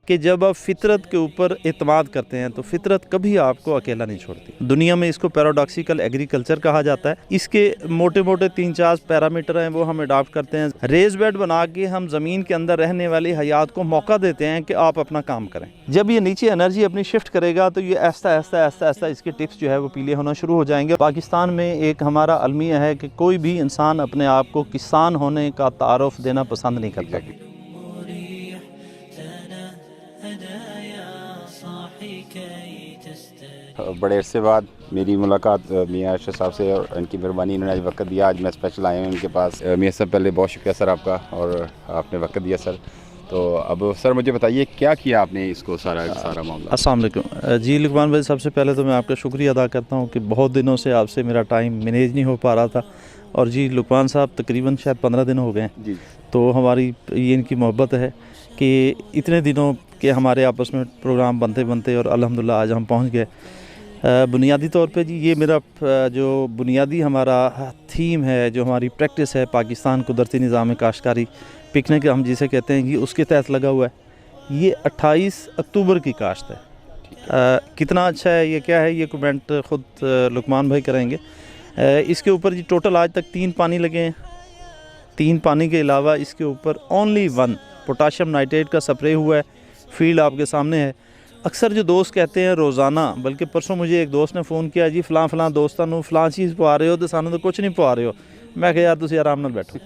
कि जब आप फितरत के ऊपर एतमाद करते हैं तो फितरत कभी आपको अकेला नहीं छोड़ती। दुनिया में इसको पैराडॉक्सिकल एग्रीकल्चर कहा जाता है। इसके मोटे मोटे 3-4 पैरामीटर हैं, वो हम अडॉप्ट करते हैं। रेज बेड बना के हम ज़मीन के अंदर रहने वाली हयात को मौका देते हैं कि आप अपना काम करें। जब ये नीचे एनर्जी अपनी शिफ्ट करेगा तो ये ऐसा ऐसा ऐसा ऐसा इसके टिप्स जो है वो पीले होना शुरू हो जाएंगे। पाकिस्तान में एक हमारा अलमिया है कि कोई भी इंसान अपने आप को किसान होने का तारुफ देना पसंद नहीं करता। बड़े अरसे बाद मेरी मुलाकात मियाँ अरशद साहब से, और इनकी मेहरबानी, इन्होंने आज वक्त दिया। आज मैं स्पेशल आया हूँ इनके पास। मियाँ साहब पहले बहुत शुक्रिया सर आपका, और आपने वक्त दिया सर। तो अब सर मुझे बताइए क्या किया आपने इसको सारा मामला। अस्सलाम वालेकुम जी लुकमान भाई, सबसे पहले तो मैं आपका शुक्रिया अदा करता हूँ कि बहुत दिनों से आपसे मेरा टाइम मैनेज नहीं हो पा रहा था। और जी लुकमान साहब तकरीबन शायद 15 दिन हो गए जी, तो हमारी ये इनकी मोहब्बत है कि इतने दिनों के हमारे आपस में प्रोग्राम बनते बनते और अल्हम्दुलिल्लाह आज हम पहुँच गए। बुनियादी तौर पे जी ये मेरा जो बुनियादी हमारा थीम है, जो हमारी प्रैक्टिस है, पाकिस्तान कुदरती निज़ाम काश्तकारी पिकनिक हम जिसे कहते हैं, ये उसके तहत लगा हुआ है। ये 28 अक्टूबर की काश्त है। कितना अच्छा है ये, क्या है ये, कमेंट ख़ुद लुकमान भाई करेंगे। इसके ऊपर जी टोटल आज तक 3 पानी लगे हैं। 3 पानी के अलावा इसके ऊपर ओनली 1 पोटाशियम नाइट्रेट का स्प्रे हुआ है। फील्ड आपके सामने है। अक्सर जो दोस्त कहते हैं रोज़ाना, बल्कि परसों मुझे एक दोस्त ने फ़ोन किया, जी फ़लाँ फ़लाँ दोस्तां नूं फ़लाँ चीज़ पवा रहे हो तो सानू तो कुछ नहीं पवा रहे हो। मैं कहा यार तुसी आराम नाल बैठो।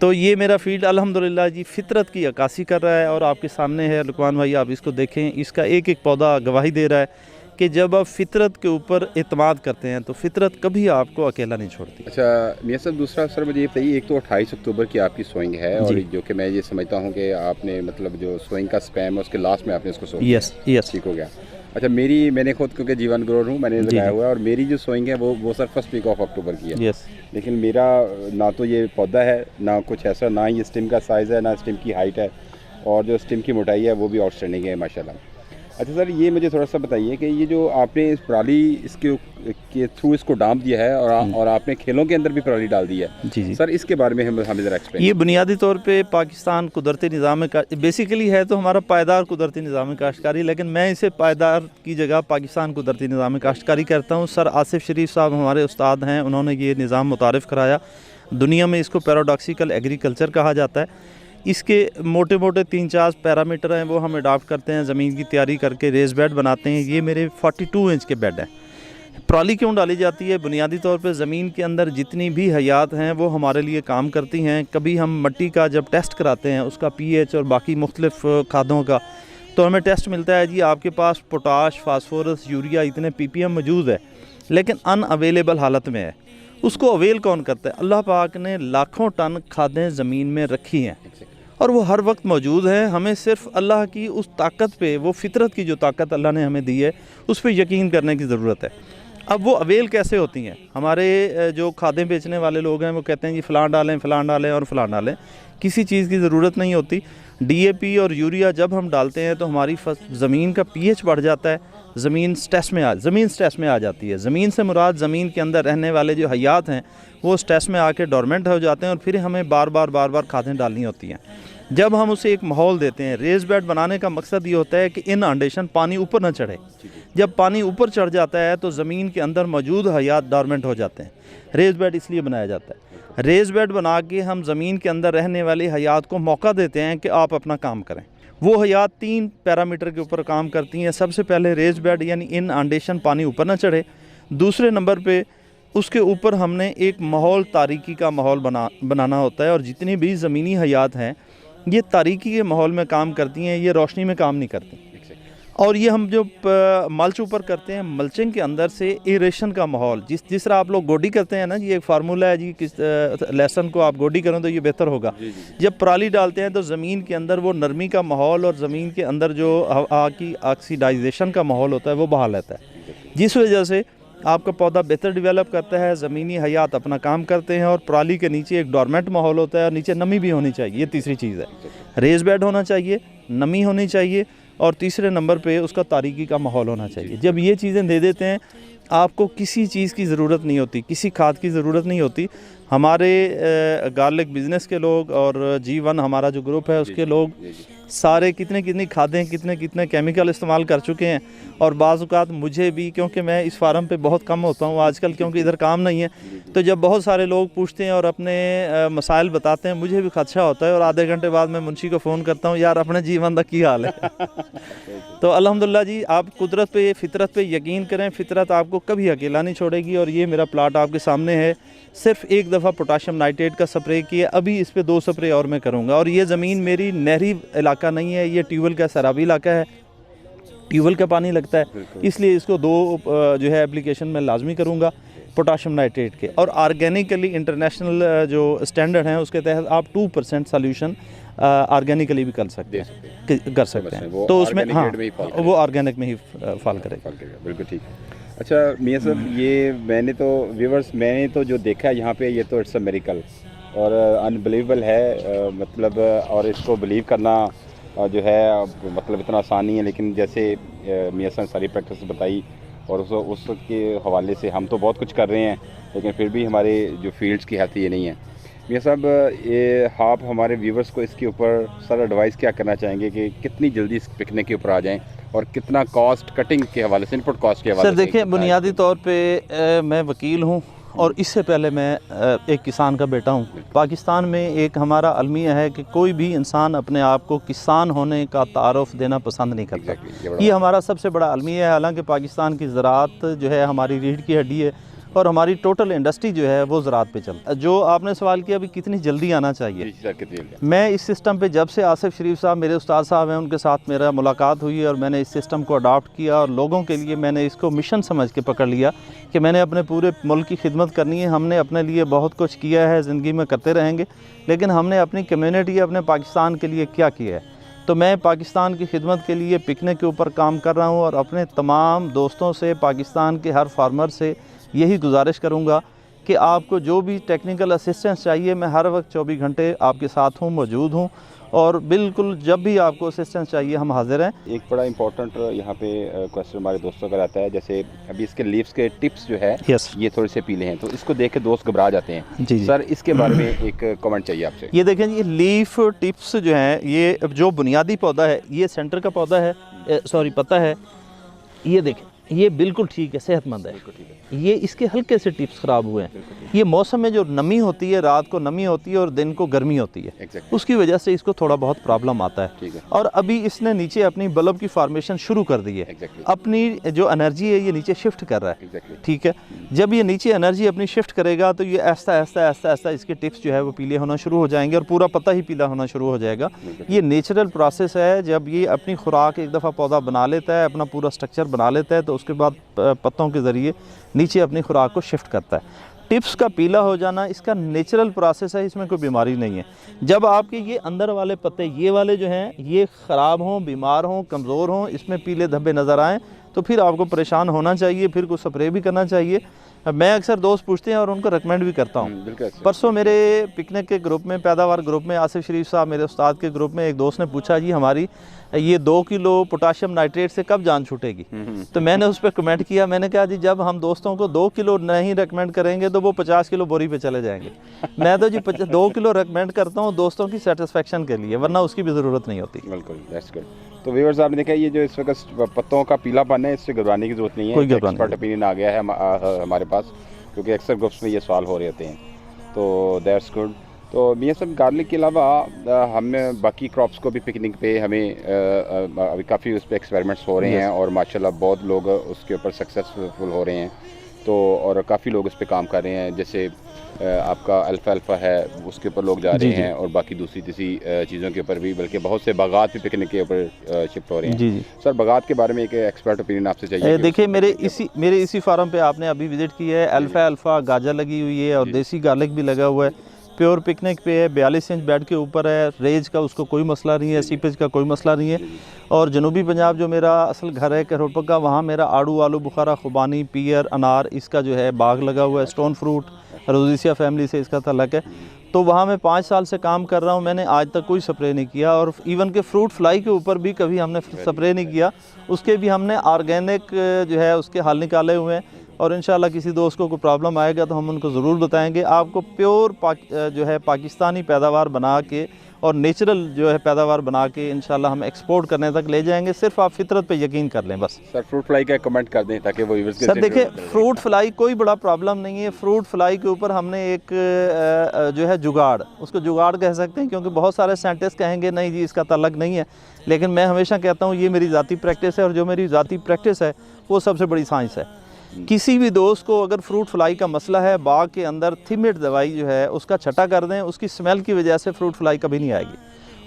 तो ये मेरा फील्ड अल्हम्दुलिल्लाह जी फितरत की अक्कासी कर रहा है, और आपके सामने है लुकमान भाई, आप इसको देखें। इसका एक एक पौधा गवाही दे रहा है कि जब आप फितरत के ऊपर एतमाद करते हैं तो फितरत कभी आपको अकेला नहीं छोड़ती। अच्छा मियाँ साहब, दूसरा सर मुझे ये बताइए, एक तो 28 अक्टूबर की आपकी सोइंग है, और जो कि मैं ये समझता हूँ कि आपने मतलब जो सोइंग का स्पैम है उसके लास्ट में आपने इसको सोइंग यस ठीक हो गया। अच्छा मैंने खुद क्योंकि जीवन ग्रोवर हूँ, मैंने लगाया हुआ है, और मेरी जो सोइंग है वो sir first week of October की है। लेकिन मेरा ना तो ये पौधा है, ना कुछ ऐसा, ना ये स्टिम का साइज़ है, ना स्टिम की हाइट है, और जो स्टिम की मोटाई है वो भी आउटस्टैंडिंग है माशाल्लाह। अच्छा सर, ये मुझे थोड़ा सा बताइए कि ये जो आपने इस पराली के थ्रू इसको डांप दिया है, और आपने खेलों के अंदर भी पराली डाल दी है जी सर, इसके बारे में हमें ज़रा एक्सप्लेन। ये बुनियादी तौर पे पाकिस्तान कुदरती निज़ाम का बेसिकली है तो हमारा पायदार कुदरती निज़ाम काश्तकारी, लेकिन मैं इसे पायदार की जगह पाकिस्तान कुदरती निज़ाम काश्तकारी करता हूँ। सर आसिफ शरीफ साहब हमारे उस्ताद हैं, उन्होंने ये निज़ाम मुतारिफ़ कराया। दुनिया में इसको पैराडॉक्सिकल एग्रीकल्चर कहा जाता है। इसके मोटे मोटे 3-4 पैरामीटर हैं, वो हम अडॉप्ट करते हैं। ज़मीन की तैयारी करके रेज बेड बनाते हैं। ये मेरे 42 इंच के बेड हैं। पराली क्यों डाली जाती है? बुनियादी तौर पे ज़मीन के अंदर जितनी भी हयात हैं वो हमारे लिए काम करती हैं। कभी हम मिट्टी का जब टेस्ट कराते हैं, उसका pH और बाकी मुख्तलिफ खादों का, तो हमें टेस्ट मिलता है जी आपके पास पोटाश, फास्फोरस, यूरिया इतने ppm मौजूद है, लेकिन अनअवेलेबल हालत में है। उसको अवेल कौन करता है? अल्लाह पाक ने लाखों टन खादें ज़मीन में रखी हैं और वो हर वक्त मौजूद है। हमें सिर्फ अल्लाह की उस ताकत पे, वो फितरत की जो ताकत अल्लाह ने हमें दी है, उस पर यकीन करने की ज़रूरत है। अब वो अवेल कैसे होती हैं? हमारे जो खादें बेचने वाले लोग हैं वो कहते हैं जी फ़लाँ डालें और फ़लाँ डालें। किसी चीज़ की ज़रूरत नहीं होती। DAP और यूरिया जब हम डालते हैं तो हमारी ज़मीन का pH बढ़ जाता है, ज़मीन स्ट्रेस में आ जाती है। ज़मीन से मुराद ज़मीन के अंदर रहने वाले जो हयात हैं वो स्ट्रेस में आके डोरमेंट हो जाते हैं, और फिर हमें बार बार खादें डालनी होती हैं। जब हम उसे एक माहौल देते हैं, रेज बेड बनाने का मकसद ये होता है कि इनअंडेशन पानी ऊपर ना चढ़े। जब पानी ऊपर चढ़ जाता है तो ज़मीन के अंदर मौजूद हयात डोरमेंट हो जाते हैं। रेज बेड इसलिए बनाया जाता है। रेज बेड बना के हम ज़मीन के अंदर रहने वाली हयात को मौका देते हैं कि आप अपना काम करें। वो हयात 3 पैरामीटर के ऊपर काम करती हैं। सबसे पहले रेज बेड यानी इनअंडेशन पानी ऊपर ना चढ़े। दूसरे नंबर पे उसके ऊपर हमने एक माहौल, तारीकी का माहौल बनाना होता है, और जितनी भी ज़मीनी हयात हैं ये तारीकी के माहौल में काम करती हैं, ये रोशनी में काम नहीं करती। और ये हम जो मल्च ऊपर करते हैं, मल्चिंग के अंदर से एरेशन का माहौल, जिस तरह आप लोग गोडी करते हैं ना जी, एक फार्मूला है जी, किस लहसुन को आप गोडी करें तो ये बेहतर होगा। जब पराली डालते हैं तो ज़मीन के अंदर वो नरमी का माहौल और ज़मीन के अंदर जो हवा की ऑक्सीडाइजेशन का माहौल होता है वो बहाल रहता है, जिस वजह से आपका पौधा बेहतर डेवलप करता है। ज़मीनी हयात अपना काम करते हैं, और पराली के नीचे एक डोरमेंट माहौल होता है, और नीचे नमी भी होनी चाहिए। ये तीसरी चीज़ है। रेज बेड होना चाहिए, नमी होनी चाहिए, और तीसरे नंबर पे उसका तारीकी का माहौल होना चाहिए। जब ये चीज़ें दे देते हैं आपको किसी चीज़ की ज़रूरत नहीं होती, किसी खाद की ज़रूरत नहीं होती। हमारे गार्लिक बिज़नेस के लोग और G1 हमारा जो ग्रुप है उसके लोग सारे कितनी खादें कितने केमिकल इस्तेमाल कर चुके हैं। और बाज़ औक़ात मुझे भी, क्योंकि मैं इस फार्म पे बहुत कम होता हूँ आजकल, क्योंकि इधर काम नहीं है, तो जब बहुत सारे लोग पूछते हैं और अपने मसाइल बताते हैं, मुझे भी खदशा होता है। और आधे घंटे बाद मैं मुंशी को फ़ोन करता हूँ, यार अपने G1 का की हाल है। तो अल्हम्दुलिल्लाह जी, आप कुदरत पे, फितरत पे यकीन करें, फितरत आपको कभी अकेला नहीं छोड़ेगी। और ये मेरा प्लाट आपके सामने है, सिर्फ एक दफ़ा पोटाशियम नाइट्रेट का स्प्रे किया, अभी इस पे 2 स्प्रे और मैं करूँगा। और ये ज़मीन मेरी नहरी इलाका नहीं है, ये ट्यूबवेल का सैराबी इलाका है, ट्यूबवेल का पानी लगता है, इसलिए इसको 2 जो है एप्लीकेशन में लाजमी करूँगा पोटाशियम नाइट्रेट के। और ऑर्गेनिकली इंटरनेशनल जो स्टैंडर्ड हैं उसके तहत आप 2% सोल्यूशन ऑर्गेनिकली भी कर सकते हैं, तो उसमें हाँ वो ऑर्गेनिक में ही फॉल करेगा। बिल्कुल ठीक है। अच्छा मियां साहब, ये मैंने तो जो देखा है यहाँ पे, ये तो इट्स अ मिरेकल और अनबिलीवेबल है, मतलब और इसको बिलीव करना जो है मतलब इतना आसान नहीं है। लेकिन जैसे मियां साहब ने सारी प्रैक्टिस बताई और उसके हवाले से हम तो बहुत कुछ कर रहे हैं, लेकिन फिर भी हमारे जो फील्ड्स की हैसियत ये नहीं है। मियां साहब, ये आप हमारे व्यूवर्स को इसके ऊपर सर एडवाइस क्या करना चाहेंगे कि कितनी जल्दी इस पिकनिक के ऊपर आ जाएं और कितना कॉस्ट कटिंग के हवाले से, इनपुट कॉस्ट के हवाले से? सर देखिए, बुनियादी तौर पे मैं वकील हूँ और इससे पहले मैं एक किसान का बेटा हूँ। पाकिस्तान में एक हमारा अलमिया है कि कोई भी इंसान अपने आप को किसान होने का तारुफ देना पसंद नहीं करता। ये हमारा सबसे बड़ा अलमिया है। हालांकि पाकिस्तान की ज़राअत जो है हमारी रीढ़ की हड्डी है और हमारी टोटल इंडस्ट्री जो है वो ज़राअत पे चलता है। जो आपने सवाल किया अभी कितनी जल्दी आना चाहिए, मैं इस सिस्टम पे जब से आसिफ शरीफ साहब मेरे उस्ताद साहब हैं उनके साथ मेरा मुलाकात हुई और मैंने इस सिस्टम को अडॉप्ट किया और लोगों के लिए मैंने इसको मिशन समझ के पकड़ लिया कि मैंने अपने पूरे मुल्क की खिदमत करनी है। हमने अपने लिए बहुत कुछ किया है, ज़िंदगी में करते रहेंगे, लेकिन हमने अपनी कम्यूनिटी, अपने पाकिस्तान के लिए क्या किया है। तो मैं पाकिस्तान की खिदमत के लिए पिकनिक के ऊपर काम कर रहा हूँ और अपने तमाम दोस्तों से, पाकिस्तान के हर फार्मर से यही गुजारिश करूँगा कि आपको जो भी टेक्निकल असिस्टेंस चाहिए, मैं हर वक्त 24 घंटे आपके साथ हूँ, मौजूद हूँ और बिल्कुल जब भी आपको असिस्टेंस चाहिए हम हाजिर हैं। एक बड़ा इंपॉर्टेंट यहाँ पे क्वेश्चन हमारे दोस्तों का रहता है, जैसे अभी इसके लीव्स के टिप्स जो है ये थोड़े से पीले हैं, तो इसको देख के दोस्त घबरा जाते हैं। जी सर, इसके बारे में एक कमेंट चाहिए आपसे। ये देखें, ये लीफ टिप्स जो हैं, ये जो बुनियादी पौधा है, ये सेंटर का पौधा है, पत्ता है, ये देखें ये बिल्कुल ठीक है, सेहतमंद है। ये इसके हल्के से टिप्स ख़राब हुए हैं। ये मौसम में जो नमी होती है, रात को नमी होती है और दिन को गर्मी होती है, उसकी वजह से इसको थोड़ा बहुत प्रॉब्लम आता है। और अभी इसने नीचे अपनी बल्ब की फार्मेशन शुरू कर दी है, अपनी जो एनर्जी है ये नीचे शिफ्ट कर रहा है। ठीक है, जब ये नीचे एनर्जी अपनी शिफ्ट करेगा तो ये ऐसा ऐसा इसके टिप्स जो है वो पीले होना शुरू हो जाएंगे और पूरा पत्ता ही पीला होना शुरू हो जाएगा। ये नेचुरल प्रोसेस है। जब ये अपनी खुराक एक दफ़ा पौधा बना लेता है, अपना पूरा स्ट्रक्चर बना लेता है, तो उसके बाद पत्तों के ज़रिए नीचे अपनी खुराक को शिफ्ट करता है। टिप्स का पीला हो जाना इसका नेचुरल प्रोसेस है, इसमें कोई बीमारी नहीं है। जब आपके ये अंदर वाले पत्ते, ये वाले जो हैं, ये ख़राब हों, बीमार हों, कमज़ोर हों, इसमें पीले धब्बे नज़र आएँ, तो फिर आपको परेशान होना चाहिए, फिर कुछ स्प्रे भी करना चाहिए। मैं अक्सर दोस्त पूछते हैं और उनको रिकमेंड भी करता हूँ। परसों मेरे पिकनिक के ग्रुप में, पैदावार ग्रुप में, आसिफ शरीफ साहब मेरे उस्ताद के ग्रुप में, एक दोस्त ने पूछा जी हमारी ये 2 किलो पोटाशियम नाइट्रेट से कब जान छूटेगी। तो मैंने उस पर कमेंट किया, मैंने कहा जी जब हम दोस्तों को 2 किलो नहीं रिकमेंड करेंगे तो वो 50 किलो बोरी पे चले जाएंगे। मैं तो जी 2 किलो रिकमेंड करता हूँ दोस्तों की सेटिस्फेक्शन के लिए, वरना उसकी भी ज़रूरत नहीं होती। बिल्कुल, दैट्स गुड। तो व्यूअर्स, आपने देखा ये जो इस वक्त पत्तों का पीलापन है, इससे घबराने की जरूरत नहीं है। कोई एक्सपर्ट ओपिनियन आ गया है हमारे पास, क्योंकि अक्सर ग्रुप्स में ये सवाल हो रहे होते हैं, तो दैट्स गुड। तो मियां साहब, गार्लिक के अलावा हमें बाकी क्रॉप्स को भी पिकनिक पे हमें अभी काफ़ी उस पर एक्सपेरिमेंट्स हो रहे हैं और माशाल्लाह बहुत लोग उसके ऊपर सक्सेसफुल हो रहे हैं, तो और काफ़ी लोग इस पर काम कर रहे हैं। जैसे आपका अल्फा है, उसके ऊपर लोग जा रहे हैं और बाकी दूसरी चीज़ों के ऊपर भी, बल्कि बहुत से बागात भी पिकनिक के ऊपर शिफ्ट हो रहे हैं। जी। सर, बागात के बारे में एक एक्सपर्ट ओपिनियन आपसे चाहिए। देखिए, मेरे इसी फार्म पे आपने अभी विजिट की है, अल्फा गाजर लगी हुई है और देसी गार्लिक भी लगा हुआ है। प्योर पिकनिक पे है, 42 इंच बेड के ऊपर है, रेज का उसको कोई मसला नहीं है, सीपेज का कोई मसला नहीं है। और जनूबी पंजाब जो मेरा असल घर है करोड़पक्का, वहाँ मेरा आड़ू, आलू बुखारा, खुबानी, पियर, अनार, इसका जो है बाग लगा हुआ है। स्टोन फ्रूट, रोज़िसिया फैमिली से इसका तल्लक है। तो वहाँ मैं 5 साल से काम कर रहा हूँ, मैंने आज तक कोई स्प्रे नहीं किया। और इवन के फ्रूट फ्लाई के ऊपर भी कभी हमने स्प्रे नहीं किया, उसके भी हमने ऑर्गेनिक जो है उसके हल निकाले हुए हैं। और इंशाल्लाह किसी दोस्त को कोई प्रॉब्लम आएगा तो हम उनको ज़रूर बताएंगे। आपको प्योर जो है पाकिस्तानी पैदावार बना के और नेचुरल जो है पैदावार बना के इंशाल्लाह हम एक्सपोर्ट करने तक ले जाएंगे। सिर्फ आप फितरत पे यकीन कर लें बस। सर फ्रूट फ्लाई का कमेंट कर दें ताकि वो व्यूअर्स के सर देखिए, फ्रूट फ्लाई कोई बड़ा प्रॉब्लम नहीं है। फ्रूट फ्लाई के ऊपर हमने एक जो है जुगाड़, उसको जुगाड़ कह सकते हैं, क्योंकि बहुत सारे साइंटिस्ट कहेंगे नहीं जी इसका ताल्लुक नहीं है, लेकिन मैं हमेशा कहता हूँ ये मेरी ज़ाती प्रैक्टिस है, और जो मेरी ज़ाती प्रैक्टिस है वो सबसे बड़ी साइंस है। किसी भी दोस्त को अगर फ्रूट फ्लाई का मसला है, बाग के अंदर थिमिट दवाई जो है उसका छटा कर दें, उसकी स्मेल की वजह से फ्रूट फ्लाई कभी नहीं आएगी।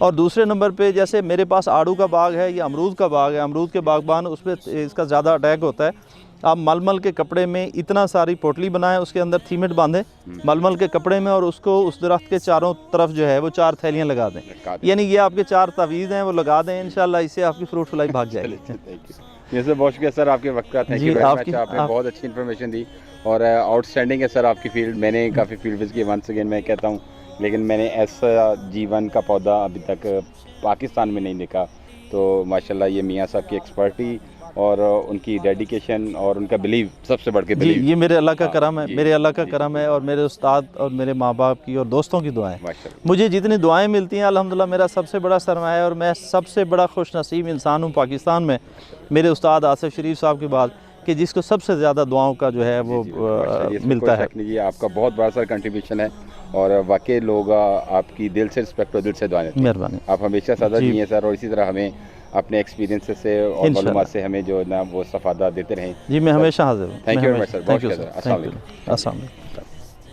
और दूसरे नंबर पे जैसे मेरे पास आड़ू का बाग है या अमरूद का बाग है, अमरूद के बागबान उस पर इसका ज़्यादा अटैक होता है। आप मलमल के कपड़े में इतना सारी पोटली बनाएं, उसके अंदर थीमेट बांधें मलमल के कपड़े में, और उसको उस दरख्त के चारों तरफ जो है वो 4 थैलियाँ लगा दें। यानी ये आपके 4 तावीज़ हैं, वो लगा दें, इंशाल्लाह इससे आपकी फ्रूट फ्लाई भाग जाएगी। ये सर बहुत शुक्रिया सर आपके वक्त का, थैंक यू वेरी मच। आपने बहुत अच्छी इन्फॉर्मेशन दी और आउटस्टैंडिंग है सर आपकी फील्ड। मैंने काफ़ी फील्ड विजिट की, वंस अगेन मैं कहता हूँ, लेकिन मैंने ऐसा जीवन का पौधा अभी तक पाकिस्तान में नहीं देखा। तो माशाल्लाह ये मियाँ साहब की एक्सपर्टी और उनकी डेडिकेशन और उनका बिलीव, सबसे बढ़ के बिलीव, ये मेरे अल्लाह का करम है, मेरे अल्लाह का करम है, और मेरे उस्ताद और मेरे माँ बाप की और दोस्तों की दुआएं। मुझे जितनी दुआएं मिलती हैं अल्हम्दुलिल्लाह मेरा सबसे बड़ा सरमाया है, और मैं सबसे बड़ा खुश नसीब इंसान हूँ पाकिस्तान में मेरे उस्ताद आसिफ शरीफ साहब के बाद, कि जिसको सबसे ज़्यादा दुआओं का जो है वो मिलता है। जी आपका बहुत बड़ा सा कंट्रीब्यूशन है, और वाकई लोग आपकी दिल से रिस्पेक्ट और दिल से दुआएं। मेहरबानी, आप हमेशा सादा जी हैं सर, और इसी तरह हमें अपने एक्सपीरियंस से और मालूमात से हमें जो ना वो सफादा देते रहें। जी मैं हमेशा हाजिर हूँ। Thank you very much sir, बहुत शुक्रिया। अस्सलाम वालेकुम। अस्सलाम वालेकुम।